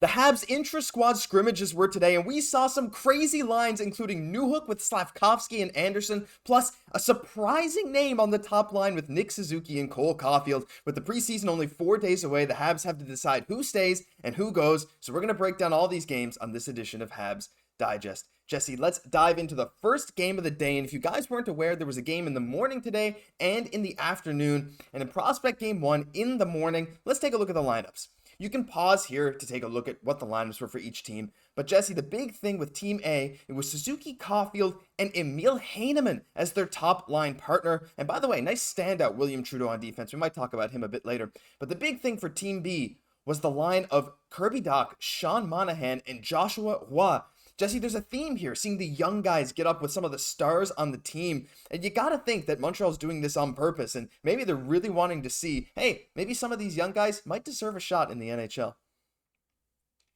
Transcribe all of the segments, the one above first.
The Habs intra-squad scrimmages were today, and we saw some crazy lines, including Newhook with Slafkovsky and Anderson, plus a surprising name on the top line with Nick Suzuki and Cole Caufield. With the preseason only 4 days away, the Habs have to decide who stays and who goes, so we're going to break down all these games on this edition of Habs Digest. Jesse, let's dive into the first game of the day, and if you guys weren't aware, there was a game in the morning today and in the afternoon, and in Prospect Game 1 in the morning, let's take a look at the lineups. You can pause here to take a look at what the lineups were for each team. But Jesse, the big thing with Team A, it was Suzuki, Caufield, and Emil Heineman as their top line partner. And by the way, nice standout William Trudeau on defense. We might talk about him a bit later. But the big thing for Team B was the line of Kirby Dach, Sean Monahan, and Joshua Roy. Jesse, there's a theme here, seeing the young guys get up with some of the stars on the team. And you got to think that Montreal's doing this on purpose. And maybe they're really wanting to see, hey, maybe some of these young guys might deserve a shot in the NHL.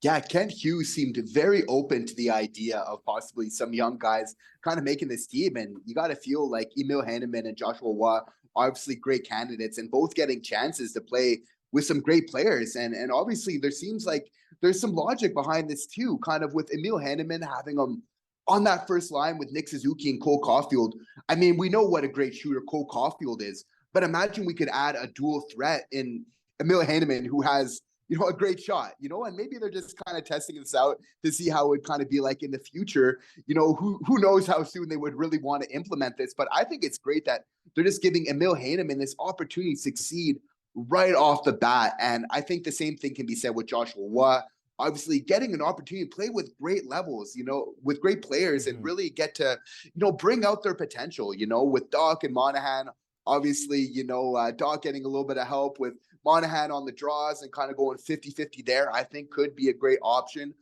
Yeah, Ken Hughes seemed very open to the idea of possibly some young guys kind of making this team. And you got to feel like Emil Heineman and Joshua Roy, obviously great candidates and both getting chances to play with some great players. And obviously there seems like there's some logic behind this too, kind of with Emil Heineman having him on that first line with Nick Suzuki and Cole Caufield. I mean, we know what a great shooter Cole Caufield is, but imagine we could add a dual threat in Emil Heineman, who has, a great shot, and maybe they're just kind of testing this out to see how it would kind of be like in the future. Who knows how soon they would really want to implement this, but I think it's great that they're just giving Emil Heineman this opportunity to succeed right off the bat. And I think the same thing can be said with Joshua Roy, obviously getting an opportunity to play with great levels, with great players and really get to, bring out their potential, with Dach and Monahan, obviously, Dach getting a little bit of help with Monahan on the draws and kind of going 50-50 there, I think could be a great option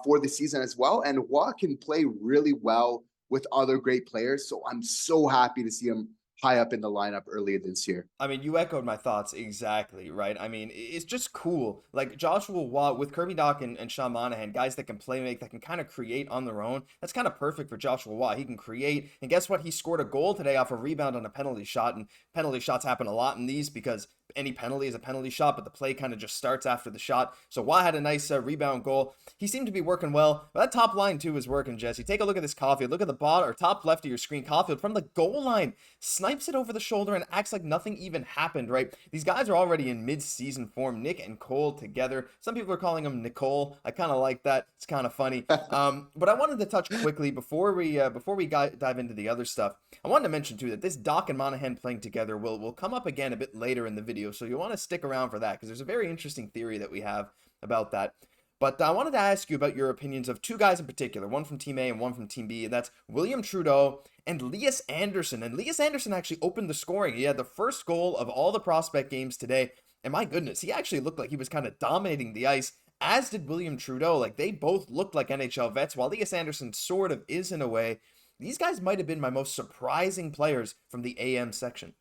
for the season as well. And Roy can play really well with other great players. So I'm so happy to see him high up in the lineup earlier this year. I mean, you echoed my thoughts exactly, right? I mean, it's just cool. Like Joshua Roy with Kirby Dach and Sean Monahan, guys that can play make, that can kind of create on their own. That's kind of perfect for Joshua Roy. He can create. And guess what? He scored a goal today off a rebound on a penalty shot. And penalty shots happen a lot in these because any penalty is a penalty shot, but the play kind of just starts after the shot. So Roy had a nice rebound goal. He seemed to be working well. But that top line too is working, Jesse. Take a look at this Caufield. Look at the bottom or top left of your screen. Caufield from the goal line snipes it over the shoulder and acts like nothing even happened, right? These guys are already in mid-season form. Nick and Cole together. Some people are calling him Nicole. I kind of like that. It's kind of funny. But I wanted to touch quickly before we dive into the other stuff. I wanted to mention too that this Dach and Monahan playing together will come up again a bit later in the video, so you want to stick around for that because there's a very interesting theory that we have about that. But I wanted to ask you about your opinions of two guys in particular, one from Team A and one from Team B, and that's William Trudeau and Lias Anderson. And Lias Anderson actually opened the scoring. He had the first goal of all the Prospect games today. And my goodness, he actually looked like he was kind of dominating the ice, as did William Trudeau. Like, they both looked like NHL vets, while Lias Anderson sort of is in a way. These guys might have been my most surprising players from the AM section.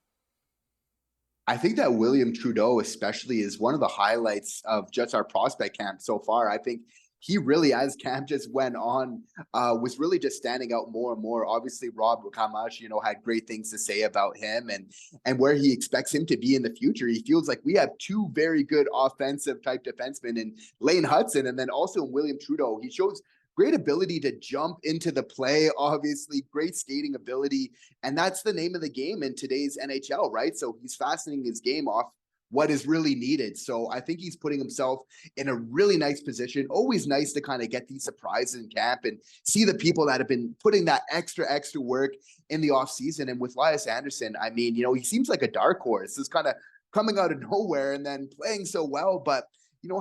I think that William Trudeau especially is one of the highlights of just our prospect camp so far. I think he really, as camp just went on, was really just standing out more and more. Obviously, Rob Kamash, had great things to say about him and where he expects him to be in the future. He feels like we have two very good offensive type defensemen in Lane Hudson and then also in William Trudeau. He shows great ability to jump into the play, obviously great skating ability. And that's the name of the game in today's NHL, right? So he's fastening his game off what is really needed. So I think he's putting himself in a really nice position. Always nice to kind of get these surprises in camp and see the people that have been putting that extra work in the off season. And with Lias Anderson, I mean, he seems like a dark horse. This kind of coming out of nowhere and then playing so well, but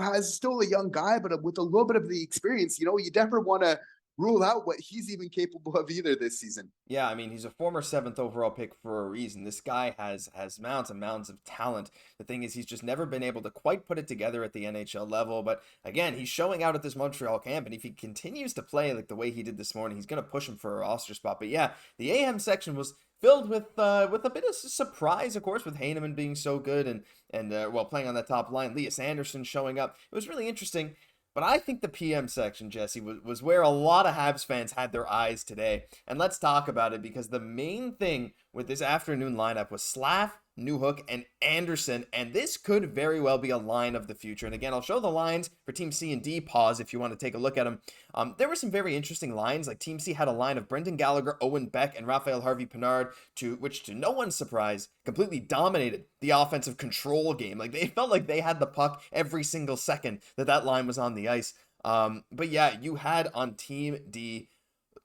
has still a young guy, but with a little bit of the experience, you never want to rule out what he's even capable of either this season. Yeah, I mean, he's a former 7th overall pick for a reason. This guy has mountains and mountains of talent. The thing is, he's just never been able to quite put it together at the NHL level. But again, he's showing out at this Montreal camp, and if he continues to play like the way he did this morning, he's going to push him for a roster spot. But yeah, the AM section was filled with a bit of surprise, of course, with Heineman being so good and playing on that top line, Lias Anderson showing up. It was really interesting. But I think the PM section, Jesse, was where a lot of Habs fans had their eyes today. And let's talk about it, because the main thing with this afternoon lineup was Slaf, Newhook, and Anderson, and this could very well be a line of the future. And again, I'll show the lines for Team C and D, pause if you want to take a look at them. There were some very interesting lines, like Team C had a line of Brendan Gallagher, Owen Beck, and Raphael Harvey-Pinard, which to no one's surprise, completely dominated the offensive control game. Like, they felt like they had the puck every single second that line was on the ice. But yeah, you had on Team D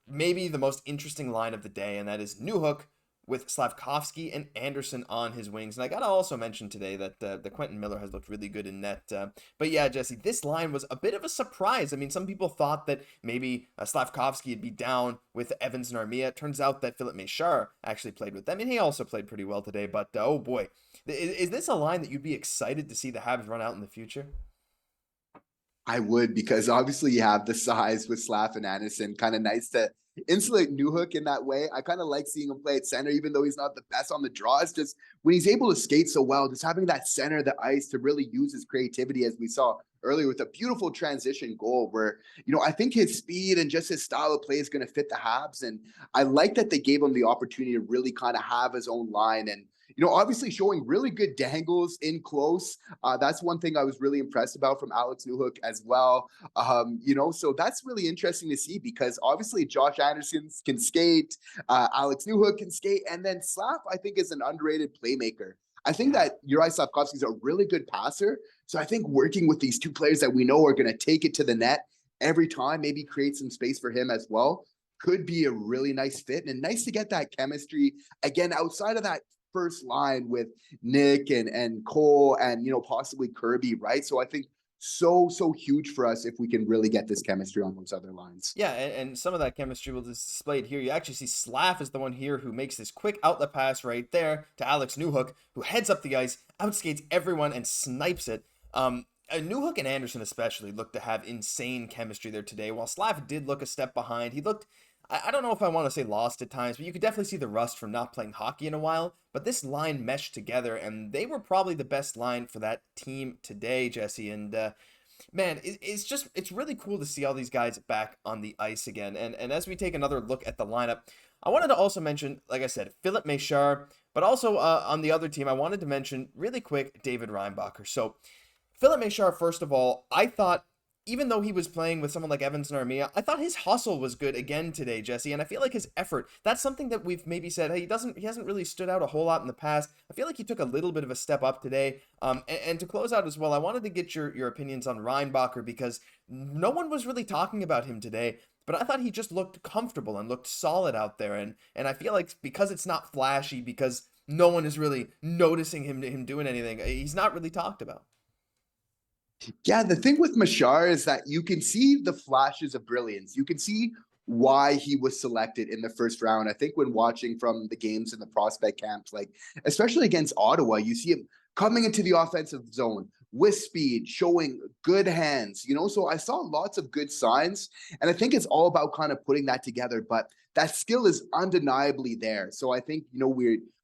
maybe the most interesting line of the day, and that is Newhook with Slafkovsky and Anderson on his wings. And I gotta also mention today that the Quentin Miller has looked really good in net. But yeah, Jesse, this line was a bit of a surprise. I mean, some people thought that maybe Slafkovsky would be down with Evans and Armia. It turns out that Philip Méchard actually played with them, and he also played pretty well today. But oh boy, is this a line that you'd be excited to see the Habs run out in the future? I would, because obviously you have the size with Slaf and Anderson. Kind of nice to insulate Newhook in that way. I kind of like seeing him play at center, even though he's not the best on the draw. It's just when he's able to skate so well, just having that center of the ice to really use his creativity, as we saw earlier with a beautiful transition goal where, I think his speed and just his style of play is going to fit the Habs. And I like that they gave him the opportunity to really kind of have his own line and, obviously showing really good dangles in close. That's one thing I was really impressed about from Alex Newhook as well. So that's really interesting to see because obviously Josh Anderson can skate, Alex Newhook can skate, and then Slaf, I think, is an underrated playmaker. I think that Juraj Slafkovsky is a really good passer. So I think working with these two players that we know are going to take it to the net every time, maybe create some space for him as well, could be a really nice fit. And nice to get that chemistry, again, outside of that first line with Nick and Cole and, possibly Kirby, right? So I think so huge for us if we can really get this chemistry on those other lines. Yeah, and some of that chemistry will be displayed here. You actually see Slaf is the one here who makes this quick outlet pass right there to Alex Newhook, who heads up the ice, outskates everyone, and snipes it. Newhook and Anderson especially looked to have insane chemistry there today. While Slaf did look a step behind, he looked, I don't know if I want to say lost at times, but you could definitely see the rust from not playing hockey in a while. But this line meshed together, and they were probably the best line for that team today, Jesse. And man, it's really cool to see all these guys back on the ice again. And as we take another look at the lineup, I wanted to also mention, like I said, Philip Méchard, but also on the other team, I wanted to mention really quick David Reinbacher. So Philip Méchard, first of all, I thought, even though he was playing with someone like Evans and Armia, I thought his hustle was good again today, Jesse. And I feel like his effort, that's something that we've maybe said, hey, he hasn't really stood out a whole lot in the past. I feel like he took a little bit of a step up today. And to close out as well, I wanted to get your opinions on Reinbacher because no one was really talking about him today. But I thought he just looked comfortable and looked solid out there. And I feel like because it's not flashy, because no one is really noticing him doing anything, he's not really talked about. Yeah, the thing with Méchard is that you can see the flashes of brilliance. You can see why he was selected in the first round. I think when watching from the games in the prospect camps, like especially against Ottawa, you see him coming into the offensive zone with speed, showing good hands, so I saw lots of good signs. And I think it's all about kind of putting that together, but that skill is undeniably there. So I think,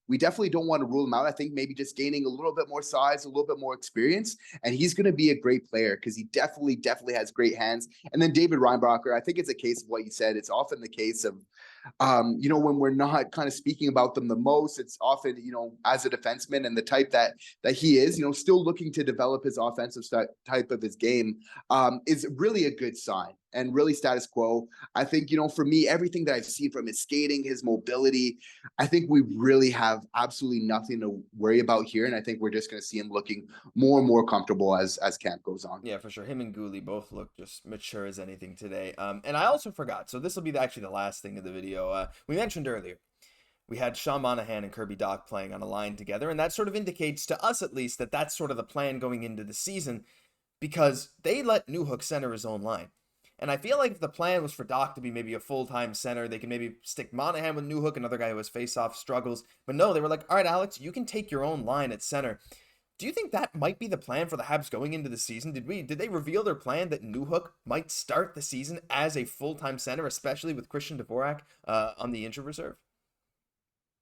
we definitely don't want to rule him out. I think maybe just gaining a little bit more size, a little bit more experience, and he's going to be a great player because he definitely has great hands. And then David Reinbacher, I think it's a case of what you said. It's often the case of, when we're not kind of speaking about them the most, it's often, as a defenseman and the type that he is, still looking to develop his offensive type of his game, is really a good sign and really status quo. I think, for me, everything that I've seen from his skating, his mobility, I think we really have absolutely nothing to worry about here. And I think we're just going to see him looking more and more comfortable as camp goes on. Yeah, for sure. Him and Guhle both look just mature as anything today. And I also forgot, so this will be actually the last thing of the video. We mentioned earlier, we had Sean Monahan and Kirby Dach playing on a line together, and that sort of indicates to us at least that that's sort of the plan going into the season because they let Newhook center his own line. And I feel like if the plan was for Dach to be maybe a full-time center, they can maybe stick Monahan with Newhook, another guy who has face-off struggles. But no, they were like, all right, Alex, you can take your own line at center. Do you think that might be the plan for the Habs going into the season? Did they reveal their plan that Newhook might start the season as a full-time center, especially with Christian Dvorak on the injured reserve?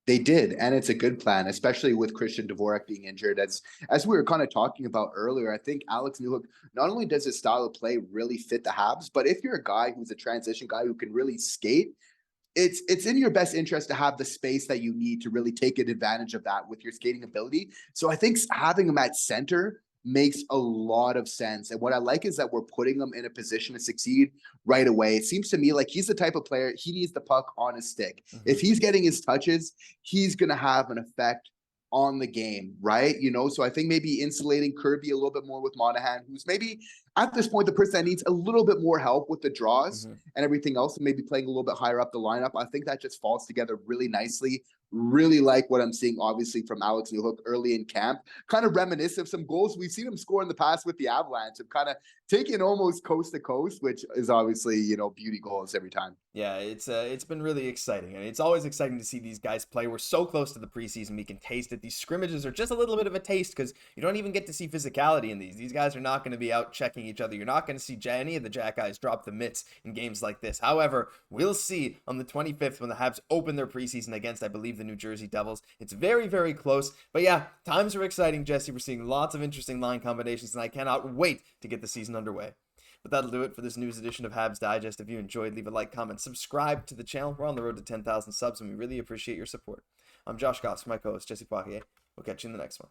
They did, and it's a good plan, especially with Christian Dvorak being injured. As we were kind of talking about earlier, I think Alex Newhook, not only does his style of play really fit the Habs, but if you're a guy who's a transition guy who can really skate, it's in your best interest to have the space that you need to really take advantage of that with your skating ability. So I think having him at center makes a lot of sense. And what I like is that we're putting him in a position to succeed right away. It seems to me like he's the type of player, he needs the puck on his stick. If he's getting his touches, he's going to have an effect on the game, right? So I think maybe insulating Kirby a little bit more with Monahan, who's maybe at this point the person that needs a little bit more help with the draws and everything else, and maybe playing a little bit higher up the lineup. I think that just falls together really nicely. Really like what I'm seeing, obviously, from Alex Newhook early in camp. Kind of reminiscent of some goals we've seen him score in the past with the Avalanche, of kind of taking almost coast to coast, which is obviously, beauty goals every time. Yeah, it's been really exciting, and it's always exciting to see these guys play. We're so close to the preseason, we can taste it. These scrimmages are just a little bit of a taste because you don't even get to see physicality in these. These guys are not going to be out checking each other. You're not going to see any of the Xhekajs drop the mitts in games like this. However, we'll see on the 25th when the Habs open their preseason against, I believe, the New Jersey Devils. It's very, very close. But yeah, times are exciting, Jesse. We're seeing lots of interesting line combinations, and I cannot wait to get the season underway. But that'll do it for this news edition of Habs Digest. If you enjoyed, leave a like, comment, subscribe to the channel. We're on the road to 10,000 subs, and we really appreciate your support. I'm Josh Gosse, my co-host, Jesse Poirier. We'll catch you in the next one.